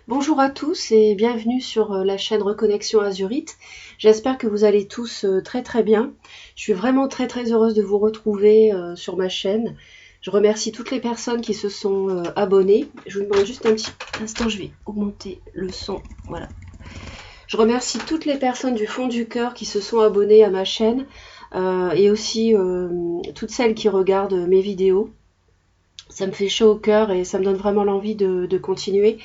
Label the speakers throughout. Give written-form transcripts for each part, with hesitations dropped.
Speaker 1: Bonjour à tous et bienvenue sur la chaîne Reconnexion Azurite. J'espère que vous allez tous très très bien. Je suis vraiment très très heureuse de vous retrouver sur ma chaîne. Je remercie toutes les personnes qui se sont abonnées. Je vous demande juste un petit instant, je vais augmenter le son. Voilà. Je remercie toutes les personnes du fond du cœur qui se sont abonnées à ma chaîne et aussi toutes celles qui regardent mes vidéos. Ça me fait chaud au cœur et ça me donne vraiment l'envie de continuer.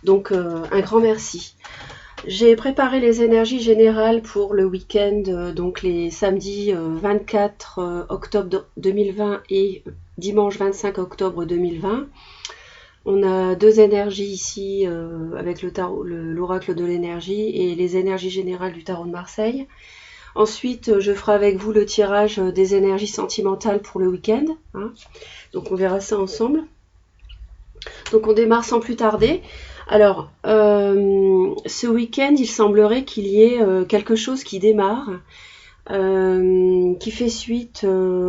Speaker 1: Donc un grand merci. J'ai préparé les énergies générales pour le week-end, donc les samedis 24 octobre 2020 et dimanche 25 octobre 2020. On a deux énergies ici avec le tarot, l'oracle de l'énergie et les énergies générales du tarot de Marseille. Ensuite, je ferai avec vous le tirage des énergies sentimentales pour le week-end. Hein. Donc on verra ça ensemble. Donc on démarre sans plus tarder. Alors, ce week-end, il semblerait qu'il y ait quelque chose qui démarre, qui fait suite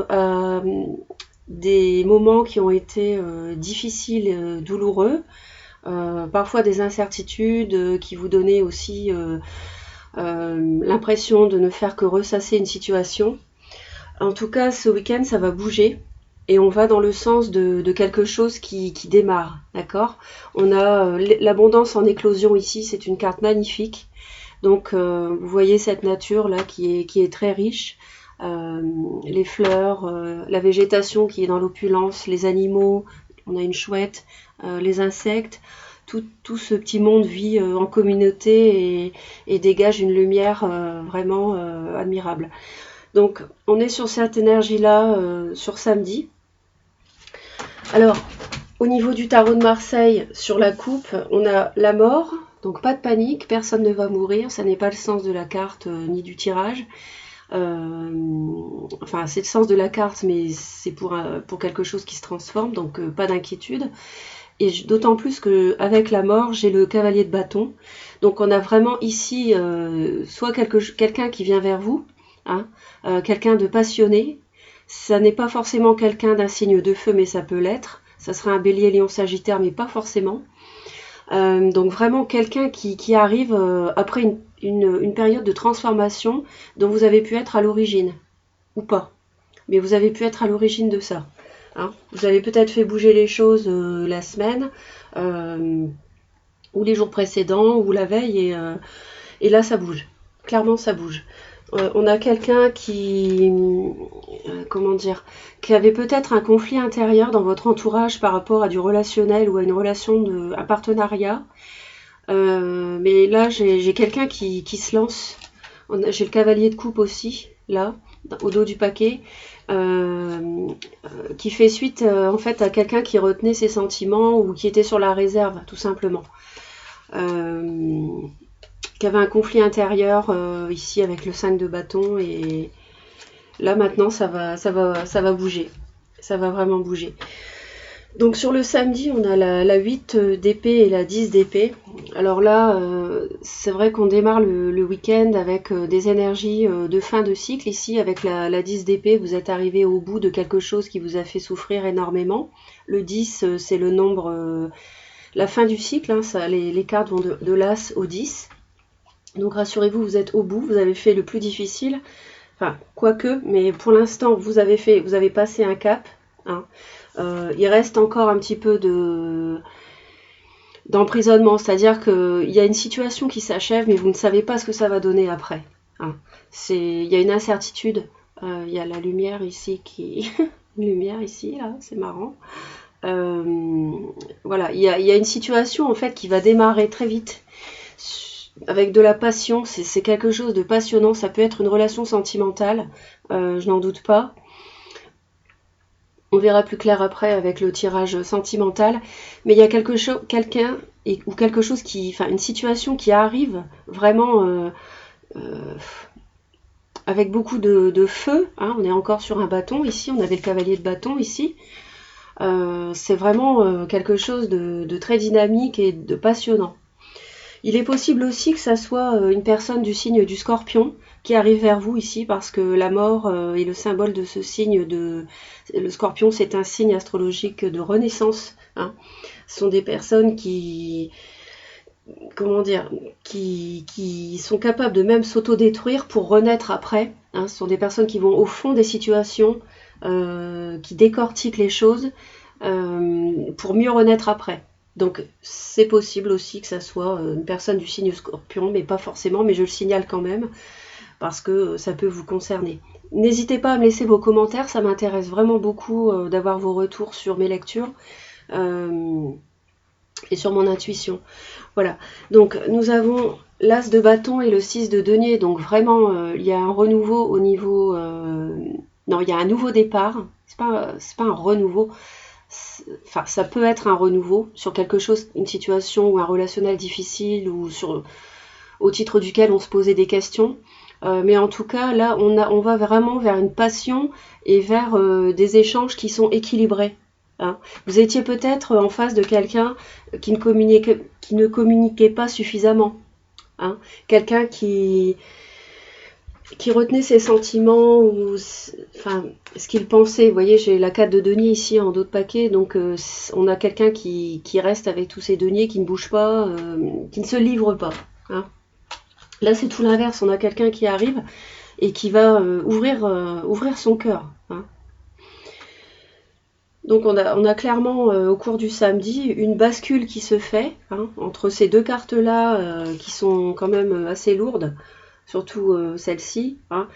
Speaker 1: à des moments qui ont été difficiles, douloureux, parfois des incertitudes qui vous donnaient aussi l'impression de ne faire que ressasser une situation. En tout cas, ce week-end, ça va bouger. Et on va dans le sens de quelque chose qui démarre, d'accord? On a l'abondance en éclosion ici, c'est une carte magnifique. Donc vous voyez cette nature là qui est très riche. Les fleurs, la végétation qui est dans l'opulence, les animaux, on a une chouette, les insectes. Tout ce petit monde vit en communauté et dégage une lumière vraiment admirable. Donc on est sur cette énergie-là sur samedi. Alors, au niveau du tarot de Marseille, sur la coupe, on a la mort, donc pas de panique, personne ne va mourir, ça n'est pas le sens de la carte ni du tirage. Enfin, c'est le sens de la carte, mais c'est pour quelque chose qui se transforme, donc pas d'inquiétude. Et d'autant plus qu'avec la mort, j'ai le cavalier de bâton. Donc on a vraiment ici soit quelqu'un qui vient vers vous, hein, quelqu'un de passionné. Ça n'est pas forcément quelqu'un d'un signe de feu, mais ça peut l'être. Ça sera un bélier, lion, sagittaire, mais pas forcément. Donc vraiment quelqu'un qui arrive après une période de transformation dont vous avez pu être à l'origine, ou pas. Mais vous avez pu être à l'origine de ça. Hein. Vous avez peut-être fait bouger les choses la semaine, ou les jours précédents, ou la veille, et là ça bouge. Clairement ça bouge. On a quelqu'un comment dire, qui avait peut-être un conflit intérieur dans votre entourage par rapport à du relationnel ou à une relation un partenariat. Mais là, j'ai quelqu'un qui se lance. J'ai le cavalier de coupe aussi, là, au dos du paquet, qui fait suite en fait à quelqu'un qui retenait ses sentiments ou qui était sur la réserve, tout simplement. Qui avait un conflit intérieur ici avec le 5 de bâton et là maintenant ça va bouger, ça va vraiment bouger. Donc sur le samedi on a la 8 d'épée et la 10 d'épée. Alors là c'est vrai qu'on démarre le week-end avec des énergies de fin de cycle ici avec la 10 d'épée. Vous êtes arrivé au bout de quelque chose qui vous a fait souffrir énormément. Le 10 c'est le nombre, la fin du cycle, hein, ça, les cartes vont de l'As au 10. Donc rassurez-vous, vous êtes au bout, vous avez fait le plus difficile. Enfin, quoique, mais pour l'instant, vous avez passé un cap. Hein. Il reste encore un petit peu d'emprisonnement, c'est-à-dire qu'il y a une situation qui s'achève, mais vous ne savez pas ce que ça va donner après. Hein. Il y a une incertitude. Il y a la lumière ici une lumière ici, là, c'est marrant. Voilà, il y a une situation en fait qui va démarrer très vite. Avec de la passion, c'est quelque chose de passionnant, ça peut être une relation sentimentale, je n'en doute pas. On verra plus clair après avec le tirage sentimental, mais il y a quelqu'un ou quelque chose enfin une situation qui arrive vraiment avec beaucoup de feu, hein. On est encore sur un bâton ici, on avait le cavalier de bâton ici. C'est vraiment quelque chose de très dynamique et de passionnant. Il est possible aussi que ça soit une personne du signe du Scorpion qui arrive vers vous ici parce que la mort est le symbole de ce signe le Scorpion, c'est un signe astrologique de renaissance. Hein. Ce sont des personnes qui comment dire, qui sont capables de même s'autodétruire pour renaître après. Hein. Ce sont des personnes qui vont au fond des situations, qui décortiquent les choses pour mieux renaître après. Donc c'est possible aussi que ça soit une personne du signe Scorpion, mais pas forcément, mais je le signale quand même, parce que ça peut vous concerner. N'hésitez pas à me laisser vos commentaires, ça m'intéresse vraiment beaucoup d'avoir vos retours sur mes lectures et sur mon intuition. Voilà, donc nous avons l'As de bâton et le 6 de denier, donc vraiment il y a un renouveau au niveau... non, il y a un nouveau départ, c'est pas un renouveau, enfin ça peut être un renouveau sur quelque chose, une situation ou un relationnel difficile ou au titre duquel on se posait des questions. Mais en tout cas, là, on va vraiment vers une passion et vers des échanges qui sont équilibrés. Hein. Vous étiez peut-être en face de quelqu'un qui ne communiquait pas suffisamment. Hein. Quelqu'un qui retenait ses sentiments ou enfin, ce qu'il pensait. Vous voyez, j'ai la carte de denier ici en dos de paquet, donc on a quelqu'un qui reste avec tous ses deniers, qui ne bouge pas, qui ne se livre pas. Hein. Là, c'est tout l'inverse. On a quelqu'un qui arrive et qui va ouvrir son cœur. Hein. Donc, on a clairement, au cours du samedi, une bascule qui se fait hein, entre ces deux cartes-là qui sont quand même assez lourdes, surtout celle-ci. Hein.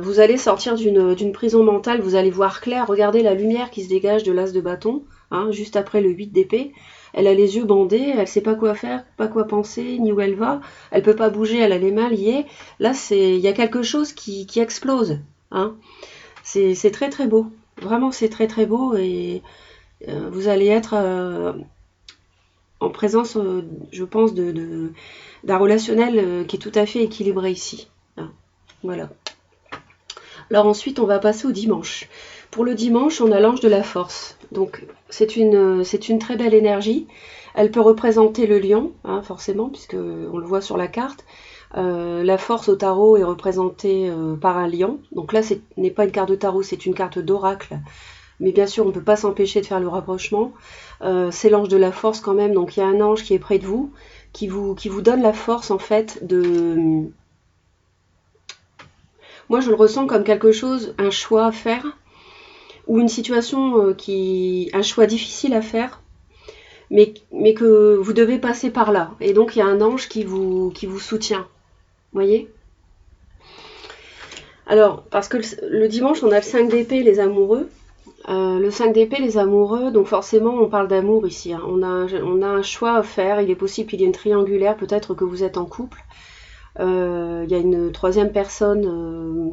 Speaker 1: Vous allez sortir d'une prison mentale, vous allez voir clair. Regardez la lumière qui se dégage de l'as de bâton, hein, juste après le 8 d'épée. Elle a les yeux bandés, elle ne sait pas quoi faire, pas quoi penser, ni où elle va. Elle ne peut pas bouger, elle a les mains liées. Là, il y a quelque chose qui explose. Hein. C'est très très beau. Vraiment, c'est très très beau et vous allez être en présence, je pense, d'un relationnel qui est tout à fait équilibré ici. Hein. Voilà. Alors ensuite, on va passer au dimanche. Pour le dimanche, on a l'ange de la force. Donc, c'est une très belle énergie. Elle peut représenter le lion, hein, forcément, puisque on le voit sur la carte. La force au tarot est représentée par un lion. Donc là, ce n'est pas une carte de tarot, c'est une carte d'oracle. Mais bien sûr, on ne peut pas s'empêcher de faire le rapprochement. C'est l'ange de la force quand même. Donc il y a un ange qui est près de vous, qui vous donne la force en fait de... Moi, je le ressens comme quelque chose, un choix à faire, ou une situation un choix difficile à faire, mais que vous devez passer par là. Et donc, il y a un ange qui vous soutient. Vous voyez ? Alors, parce que le dimanche, on a le 5 d'épée, les amoureux. Le 5 d'épée, les amoureux, donc forcément, on parle d'amour ici. Hein. On a un choix à faire. Il est possible qu'il y ait une triangulaire, peut-être que vous êtes en couple. Il y a une troisième personne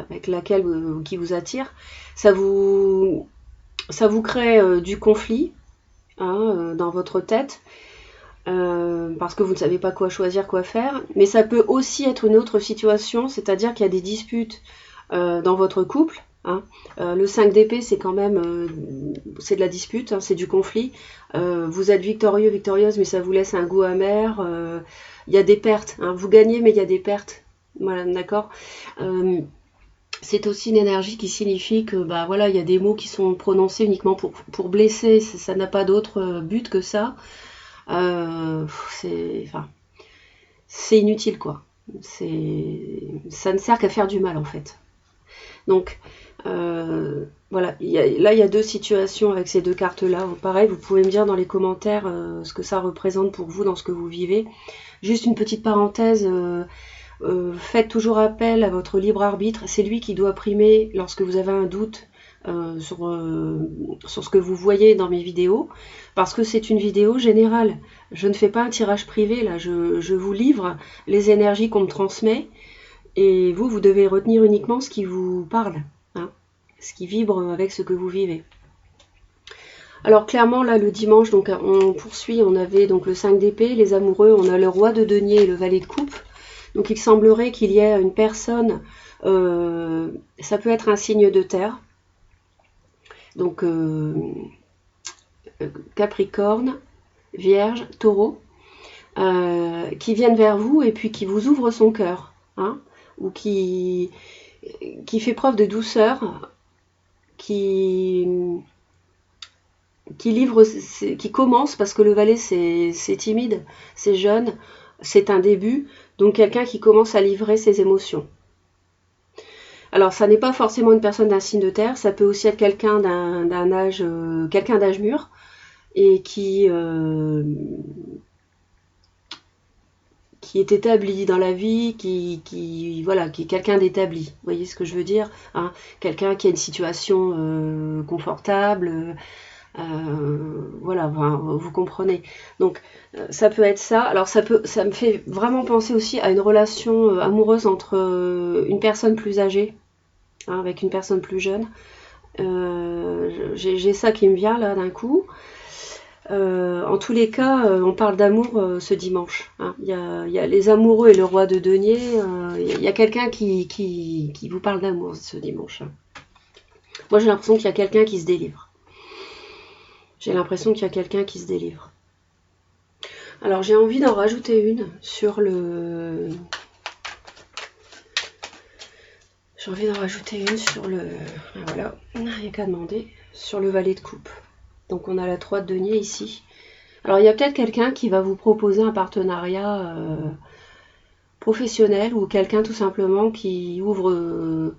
Speaker 1: avec laquelle qui vous attire. Ça vous crée du conflit hein, dans votre tête. Parce que vous ne savez pas quoi choisir, quoi faire. Mais ça peut aussi être une autre situation, c'est-à-dire qu'il y a des disputes dans votre couple. Hein. Le 5 d'épée, c'est quand même c'est de la dispute, hein, c'est du conflit. Vous êtes victorieux, victorieuse, mais ça vous laisse un goût amer. Il y a des pertes. Hein. Vous gagnez, mais il y a des pertes. Voilà, d'accord. C'est aussi une énergie qui signifie que bah voilà, il y a des mots qui sont prononcés uniquement pour blesser. Ça n'a pas d'autre but que ça. C'est inutile quoi. Ça ne sert qu'à faire du mal en fait. Donc voilà, là il y a deux situations avec ces deux cartes là. Pareil, vous pouvez me dire dans les commentaires ce que ça représente pour vous dans ce que vous vivez. Juste une petite parenthèse, faites toujours appel à votre libre arbitre. C'est lui qui doit primer lorsque vous avez un doute sur ce que vous voyez dans mes vidéos, parce que c'est une vidéo générale. Je ne fais pas un tirage privé, là, je vous livre les énergies qu'on me transmet, et vous devez retenir uniquement ce qui vous parle, hein, ce qui vibre avec ce que vous vivez. Alors clairement, là, le dimanche, donc on poursuit, on avait donc le 5 d'épée, les amoureux, on a le roi de denier et le valet de coupe. Donc il semblerait qu'il y ait une personne, ça peut être un signe de terre, donc Capricorne, Vierge, Taureau, qui viennent vers vous et puis qui vous ouvre son cœur, hein, ou qui fait preuve de douceur, qui livre, qui commence, parce que le valet c'est timide, c'est jeune, c'est un début, donc quelqu'un qui commence à livrer ses émotions. Alors ça n'est pas forcément une personne d'un signe de terre, ça peut aussi être quelqu'un d'un âge, quelqu'un d'âge mûr, et qui est établi dans la vie, voilà, qui est quelqu'un d'établi. Vous voyez ce que je veux dire, hein? Quelqu'un qui a une situation confortable, voilà, enfin, vous comprenez. Donc ça peut être ça. Alors ça me fait vraiment penser aussi à une relation amoureuse entre une personne plus âgée, hein, avec une personne plus jeune. J'ai ça qui me vient là d'un coup. En tous les cas, on parle d'amour ce dimanche, hein. Il y a les amoureux et le roi de denier. Il y a quelqu'un qui vous parle d'amour ce dimanche, hein. Moi, j'ai l'impression qu'il y a quelqu'un qui se délivre. J'ai l'impression qu'il y a quelqu'un qui se délivre. Alors, j'ai envie d'en rajouter une sur le... J'ai envie d'en rajouter une sur le... Voilà, il n'y a qu'à demander. Sur le valet de coupe. Donc, on a la 3 de denier ici. Alors, il y a peut-être quelqu'un qui va vous proposer un partenariat professionnel, ou quelqu'un tout simplement qui ouvre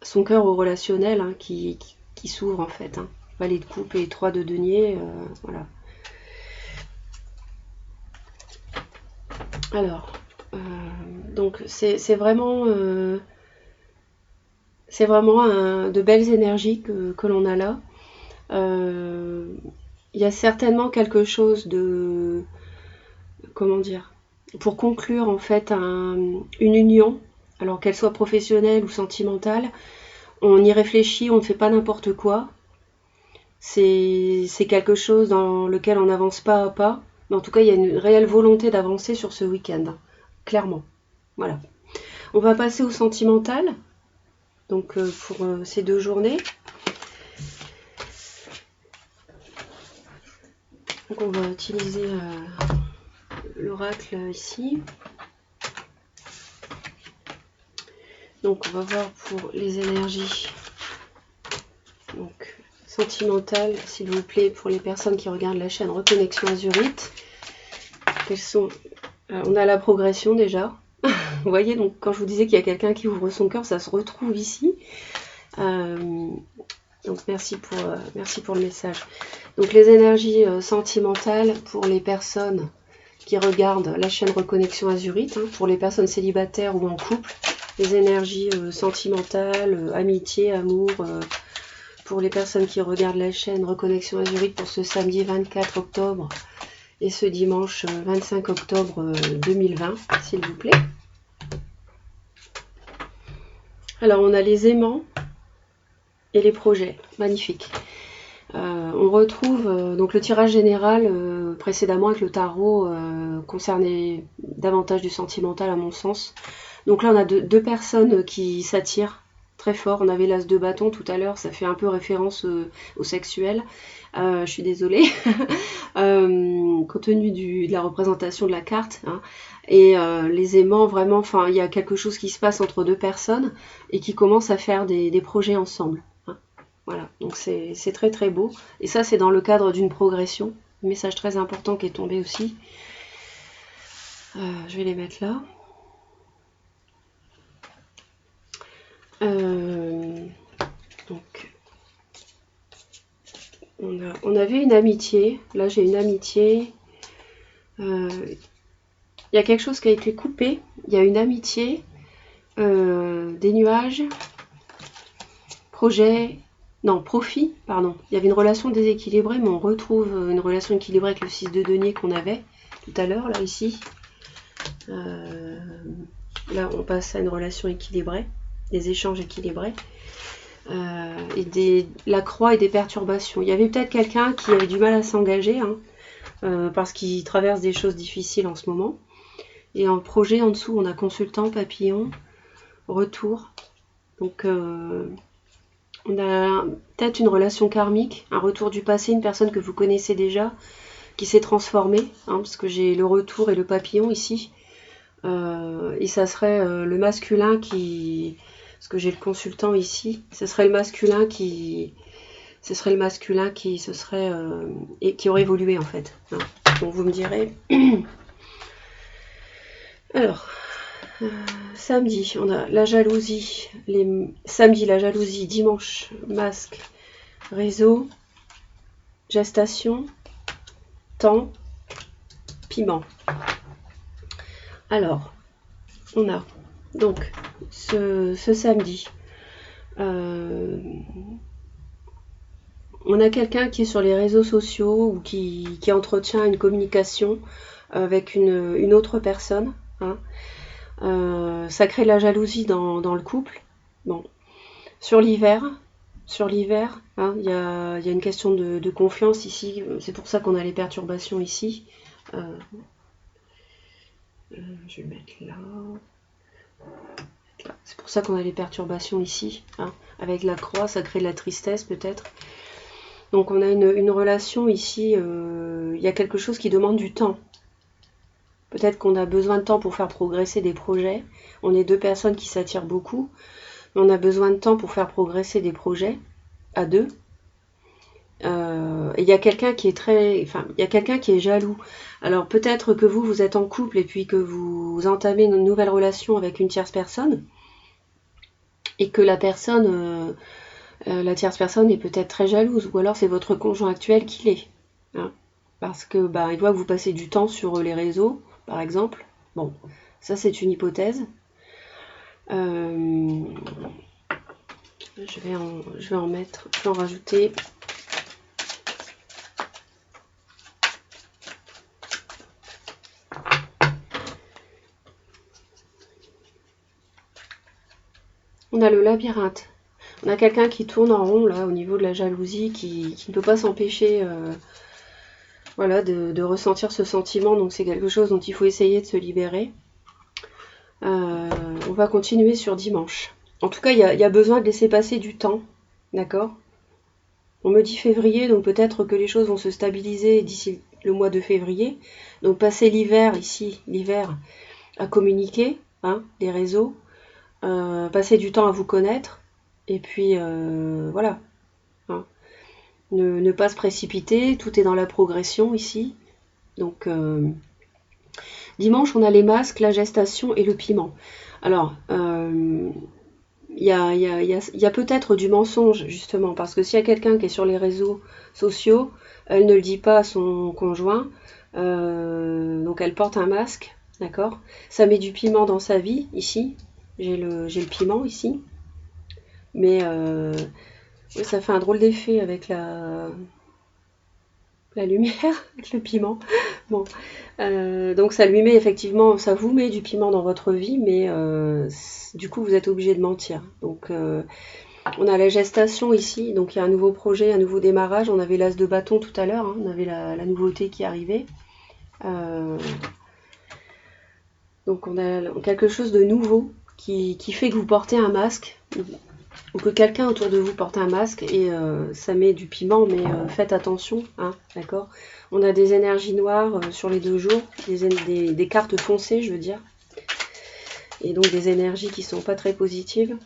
Speaker 1: son cœur au relationnel, hein, qui s'ouvre en fait, hein. Valet de coupe et 3 de denier, voilà. Alors, donc c'est vraiment de belles énergies que l'on a là. Il y a certainement quelque chose de, comment dire, pour conclure en fait une union, alors qu'elle soit professionnelle ou sentimentale. On y réfléchit, on ne fait pas n'importe quoi. C'est quelque chose dans lequel on n'avance pas à pas. Mais en tout cas, il y a une réelle volonté d'avancer sur ce week-end, clairement. Voilà. On va passer au sentimental, donc pour ces 2 journées. Donc on va utiliser l'oracle ici. Donc on va voir pour les énergies. Donc sentimentales, s'il vous plaît, pour les personnes qui regardent la chaîne Reconnexion Azurite. Quelles sont... on a la progression déjà. Vous voyez, donc quand je vous disais qu'il y a quelqu'un qui ouvre son cœur, ça se retrouve ici. Donc merci pour le message. Donc les énergies sentimentales pour les personnes qui regardent la chaîne Reconnexion Azurite, hein, pour les personnes célibataires ou en couple, les énergies sentimentales, amitié, amour, pour les personnes qui regardent la chaîne Reconnexion Azurite pour ce samedi 24 octobre et ce dimanche 25 octobre 2020, s'il vous plaît. Alors on a les aimants et les projets, magnifique. On retrouve donc le tirage général précédemment avec le tarot concernait davantage du sentimental à mon sens. Donc là on a deux personnes qui s'attirent très fort. On avait l'as de bâton tout à l'heure, ça fait un peu référence au sexuel. Je suis désolée, compte tenu de la représentation de la carte, hein. Et les aimants, vraiment, enfin, il y a quelque chose qui se passe entre 2 personnes et qui commencent à faire des projets ensemble, hein. Voilà, donc c'est très très beau. Et ça, c'est dans le cadre d'une progression. Un message très important qui est tombé aussi. Je vais les mettre là. Donc, on avait une amitié. Là, j'ai une amitié. Il y a quelque chose qui a été coupé. Il y a une amitié, des nuages, projet, non, profit, pardon. Il y avait une relation déséquilibrée, mais on retrouve une relation équilibrée avec le 6 de denier qu'on avait tout à l'heure, là, ici. Là, on passe à une relation équilibrée, des échanges équilibrés. Et la croix et des perturbations. Il y avait peut-être quelqu'un qui avait du mal à s'engager, hein, parce qu'il traverse des choses difficiles en ce moment. Et en projet, en dessous, on a consultant, papillon, retour. Donc, on a peut-être une relation karmique, un retour du passé, une personne que vous connaissez déjà, qui s'est transformée, hein, parce que j'ai le retour et le papillon ici. Et ça serait le masculin qui... Parce que j'ai le consultant ici. Ce serait le masculin qui ce serait le masculin qui se serait et qui aurait évolué en fait. Hein. Bon, vous me direz. Alors, samedi, on a la jalousie. Samedi, la jalousie. Dimanche, masque, réseau, gestation, temps, piment. Alors, on a donc ce samedi. On a quelqu'un qui est sur les réseaux sociaux ou qui entretient une communication avec une autre personne. Hein. Ça crée de la jalousie dans le couple. Bon. Sur l'hiver, hein, il y a une question de confiance ici. C'est pour ça qu'on a les perturbations ici. Je vais le mettre là. C'est pour ça qu'on a les perturbations ici. Hein. Avec la croix, ça crée de la tristesse peut-être. Donc on a une relation ici, il y a quelque chose qui demande du temps. Peut-être qu'on a besoin de temps pour faire progresser des projets. On est deux personnes qui s'attirent beaucoup. Mais on a besoin de temps pour faire progresser des projets à deux. Il y a quelqu'un qui est il y a quelqu'un qui est jaloux. Alors peut-être que vous êtes en couple et puis que vous entamez une nouvelle relation avec une tierce personne. Et que la tierce personne est peut-être très jalouse, ou alors c'est votre conjoint actuel qui l'est. Hein, parce que il doit vous passer du temps sur les réseaux, par exemple. Bon, ça c'est une hypothèse. Je vais en rajouter. On a le labyrinthe. On a quelqu'un qui tourne en rond là au niveau de la jalousie, qui ne peut pas s'empêcher voilà, de ressentir ce sentiment. Donc c'est quelque chose dont il faut essayer de se libérer. On va continuer sur dimanche. En tout cas, il y a besoin de laisser passer du temps. D'accord ? On me dit février, donc peut-être que les choses vont se stabiliser d'ici le mois de février. Donc passer l'hiver ici, l'hiver, à communiquer, hein, les réseaux. Passer du temps à vous connaître. Et puis, voilà. Hein. Ne pas se précipiter. Tout est dans la progression ici. Donc, dimanche, on a les masques, la gestation et le piment. Alors, il y a peut-être du mensonge, justement. Parce que s'il y a quelqu'un qui est sur les réseaux sociaux, elle ne le dit pas à son conjoint. Donc, elle porte un masque. D'accord ? Ça met du piment dans sa vie, ici. J'ai le piment, ici. Mais oui, ça fait un drôle d'effet avec la lumière, avec le piment. Bon, donc ça lui met effectivement, ça vous met du piment dans votre vie, mais du coup vous êtes obligé de mentir. Donc on a la gestation ici, donc il y a un nouveau projet, un nouveau démarrage. On avait l'as de bâton tout à l'heure, hein, on avait la nouveauté qui arrivait. Donc on a quelque chose de nouveau qui fait que vous portez un masque. Ou que quelqu'un autour de vous porte un masque et ça met du piment, mais faites attention, hein, d'accord ? On a des énergies noires sur les 2 jours, des cartes foncées, je veux dire, et donc des énergies qui sont pas très positives.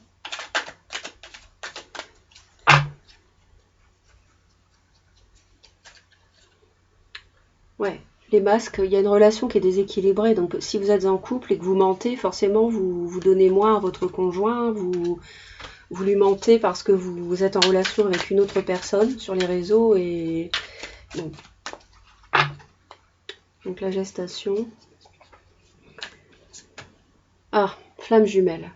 Speaker 1: Ouais, les masques, il y a une relation qui est déséquilibrée, donc si vous êtes en couple et que vous mentez, forcément vous donnez moins à votre conjoint, vous lui mentez parce que vous êtes en relation avec une autre personne sur les réseaux et bon. Donc la gestation. Ah, flamme jumelle.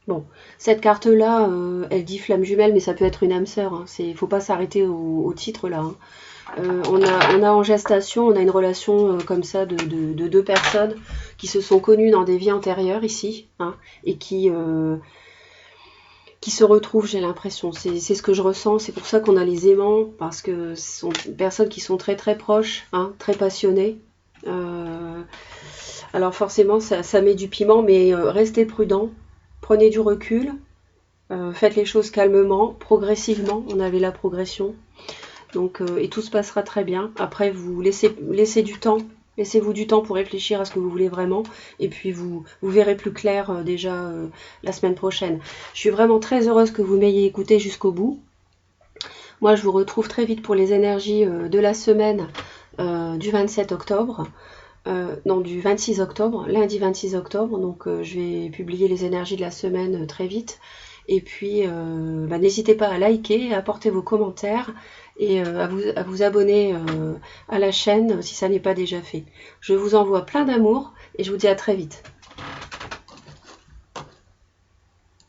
Speaker 1: Bon, cette carte-là, elle dit flamme jumelle, mais ça peut être une âme sœur. Hein. Il ne faut pas s'arrêter au titre là. Hein. On a en gestation, on a une relation comme ça de 2 personnes qui se sont connues dans des vies antérieures ici, hein, et qui se retrouvent, j'ai l'impression. C'est ce que je ressens. C'est pour ça qu'on a les aimants, parce que ce sont des personnes qui sont très très proches, hein, très passionnées. Alors forcément, ça met du piment, mais restez prudent. Prenez du recul. Faites les choses calmement, progressivement. On avait la progression. Donc, et tout se passera très bien. Après, vous laissez du temps. Laissez-vous du temps pour réfléchir à ce que vous voulez vraiment. Et puis, vous verrez plus clair déjà la semaine prochaine. Je suis vraiment très heureuse que vous m'ayez écouté jusqu'au bout. Moi, je vous retrouve très vite pour les énergies de la semaine du 27 octobre. Non, du 26 octobre, lundi 26 octobre. Donc, je vais publier les énergies de la semaine très vite. Et puis, n'hésitez pas à liker, à apporter vos commentaires et à vous abonner à la chaîne si ça n'est pas déjà fait. Je vous envoie plein d'amour et je vous dis à très vite.